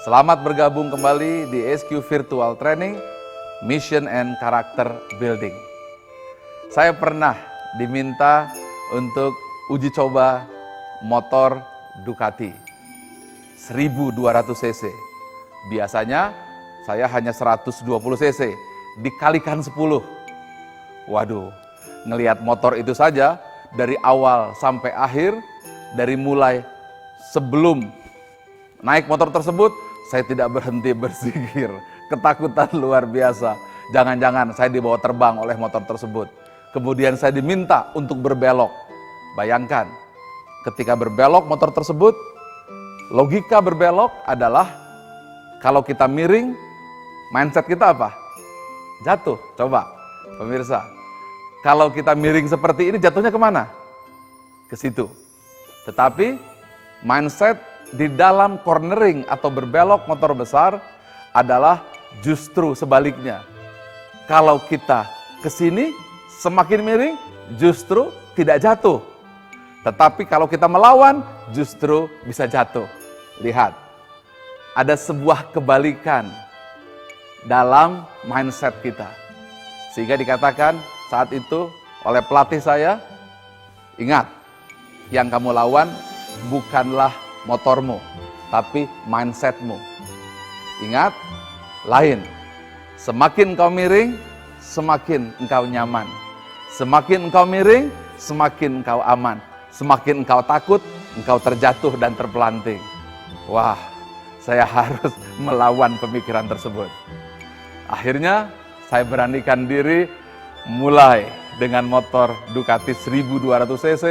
Selamat bergabung kembali di SQ Virtual Training, Mission and Character Building. Saya pernah diminta untuk uji coba motor Ducati 1200 cc. Biasanya saya hanya 120 cc, dikalikan 10. Waduh, ngelihat motor itu saja dari awal sampai akhir, dari mulai sebelum naik motor tersebut, saya tidak berhenti berzikir. Ketakutan luar biasa. Jangan-jangan saya dibawa terbang oleh motor tersebut. Kemudian saya diminta untuk berbelok. Bayangkan, ketika berbelok motor tersebut, logika berbelok adalah kalau kita miring, mindset kita apa? Jatuh. Coba, pemirsa. Kalau kita miring seperti ini, jatuhnya kemana? Ke situ. Tetapi mindset di dalam cornering atau berbelok motor besar adalah justru sebaliknya. Kalau kita ke sini semakin miring, justru tidak jatuh. Tetapi kalau kita melawan, justru bisa jatuh. Lihat, ada sebuah kebalikan dalam mindset kita. Sehingga dikatakan saat itu oleh pelatih saya, ingat, yang kamu lawan bukanlah motormu, tapi mindsetmu. Ingat, lain. Semakin engkau miring, semakin engkau nyaman. Semakin engkau miring, semakin engkau aman. Semakin engkau takut, engkau terjatuh dan terpelanting. Wah, saya harus melawan pemikiran tersebut. Akhirnya, saya beranikan diri mulai dengan motor Ducati 1200 cc.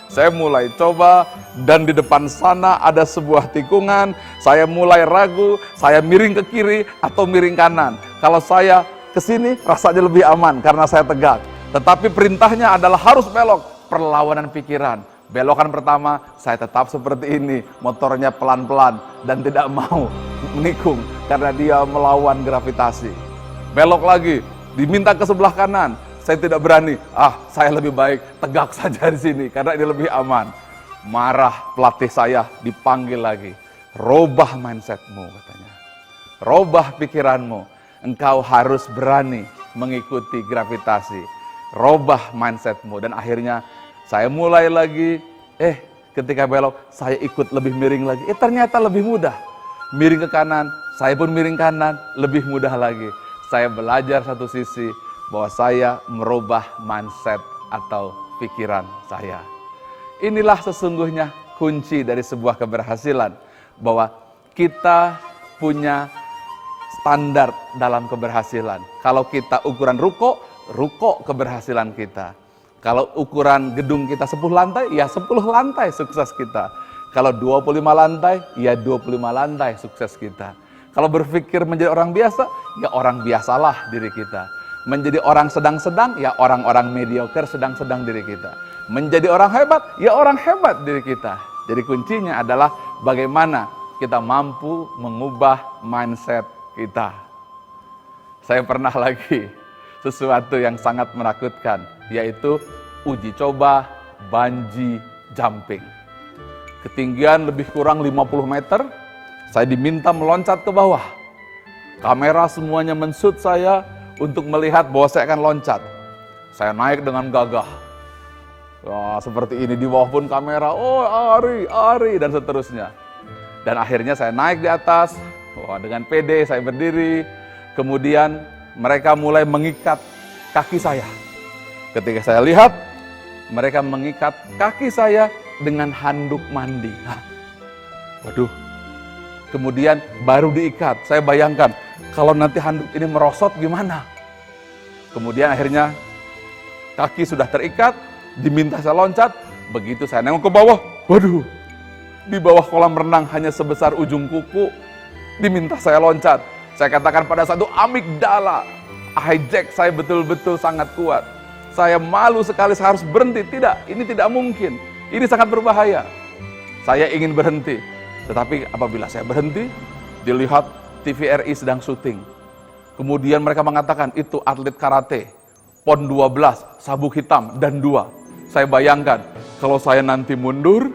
Saya mulai coba, dan di depan sana ada sebuah tikungan. Saya mulai ragu, saya miring ke kiri atau miring kanan. Kalau saya ke sini rasanya lebih aman karena saya tegak. Tetapi perintahnya adalah harus belok. Perlawanan pikiran. Belokan pertama, saya tetap seperti ini. Motornya pelan-pelan dan tidak mau menikung karena dia melawan gravitasi. Belok lagi, diminta ke sebelah kanan. Saya tidak berani, saya lebih baik tegak saja di sini karena ini lebih aman. Marah pelatih saya, dipanggil lagi. Robah mindsetmu katanya. Robah pikiranmu. Engkau harus berani mengikuti gravitasi. Robah mindsetmu. Dan akhirnya saya mulai lagi, ketika belok saya ikut lebih miring lagi. Ternyata lebih mudah. Miring ke kanan, saya pun miring kanan, lebih mudah lagi. Saya belajar satu sisi, bahwa saya merubah mindset atau pikiran saya. Inilah sesungguhnya kunci dari sebuah keberhasilan, bahwa kita punya standar dalam keberhasilan. Kalau kita ukuran ruko keberhasilan kita. Kalau ukuran gedung kita 10 lantai, ya 10 lantai sukses kita. Kalau 25 lantai, ya 25 lantai sukses kita. Kalau berpikir menjadi orang biasa, ya orang biasalah diri kita. Menjadi orang sedang-sedang, ya orang-orang mediocre sedang-sedang diri kita. Menjadi orang hebat, ya orang hebat diri kita. Jadi kuncinya adalah bagaimana kita mampu mengubah mindset kita. Saya pernah lagi sesuatu yang sangat menakutkan, yaitu uji coba bungee jumping. Ketinggian lebih kurang 50 meter, saya diminta meloncat ke bawah. Kamera semuanya men-shoot saya, untuk melihat bahwa saya akan loncat. Saya naik dengan gagah. Wah, seperti ini, di bawah pun kamera, Ari, dan seterusnya. Dan akhirnya saya naik di atas, dengan pede saya berdiri. Kemudian mereka mulai mengikat kaki saya. Ketika saya lihat, mereka mengikat kaki saya dengan handuk mandi. Waduh, kemudian baru diikat. Saya bayangkan, kalau nanti handuk ini merosot gimana? Kemudian akhirnya kaki sudah terikat, diminta saya loncat. Begitu saya nengok ke bawah, waduh, di bawah kolam renang hanya sebesar ujung kuku, diminta saya loncat. Saya katakan pada satu amigdala, hijack saya betul-betul sangat kuat. Saya malu sekali, saya harus berhenti. Tidak, ini tidak mungkin. Ini sangat berbahaya. Saya ingin berhenti. Tetapi apabila saya berhenti, dilihat TVRI sedang syuting. Kemudian mereka mengatakan itu atlet karate, PON 12, sabuk hitam dan 2. Saya bayangkan kalau saya nanti mundur,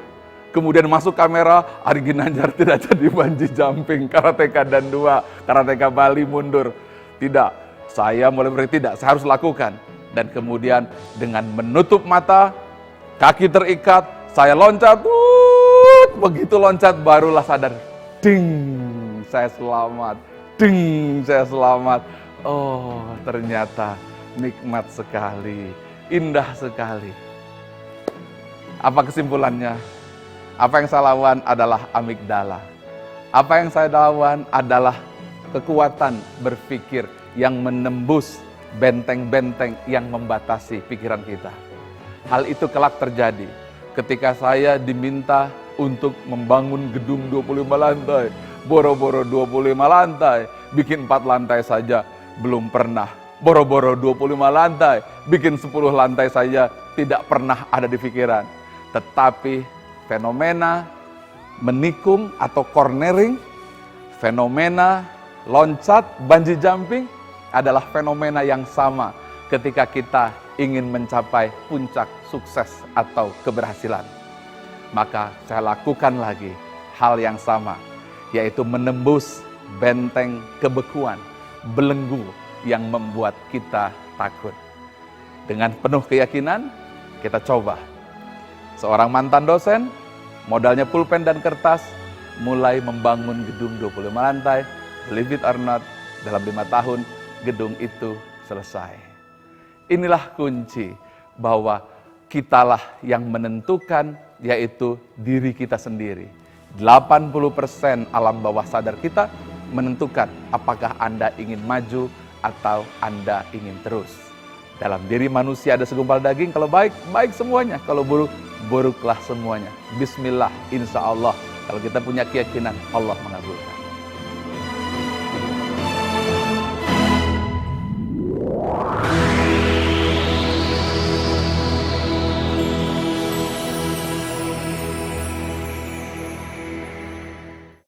kemudian masuk kamera, Ari Ginanjar tidak jadi bungee jumping, karateka dan 2, karateka Bali mundur. Tidak, saya mulai berpikir tidak, saya harus lakukan. Dan kemudian dengan menutup mata, kaki terikat, saya loncat, begitu loncat barulah sadar, ding, saya selamat, ding, saya selamat. Oh, ternyata nikmat sekali, indah sekali. Apa kesimpulannya? Apa yang saya lawan adalah amigdala. Apa yang saya lawan adalah kekuatan berpikir yang menembus benteng-benteng yang membatasi pikiran kita. Hal itu kelak terjadi ketika saya diminta untuk membangun gedung 25 lantai. Boro-boro 25 lantai, bikin 4 lantai saja belum pernah. Boro-boro 25 lantai, bikin 10 lantai saja tidak pernah ada di pikiran. Tetapi fenomena menikung atau cornering, fenomena loncat, bungee jumping adalah fenomena yang sama ketika kita ingin mencapai puncak sukses atau keberhasilan. Maka saya lakukan lagi hal yang sama, yaitu menembus benteng kebekuan, belenggu yang membuat kita takut. Dengan penuh keyakinan, kita coba. Seorang mantan dosen, modalnya pulpen dan kertas, mulai membangun gedung 25 lantai, believe it or not, dalam 5 tahun gedung itu selesai. Inilah kunci bahwa kitalah yang menentukan, yaitu diri kita sendiri. 80% alam bawah sadar kita menentukan apakah Anda ingin maju atau Anda ingin terus. Dalam diri manusia ada segumpal daging, kalau baik, baik semuanya. Kalau buruk, buruklah semuanya. Bismillah, insya Allah. Kalau kita punya keyakinan, Allah mengabulkan.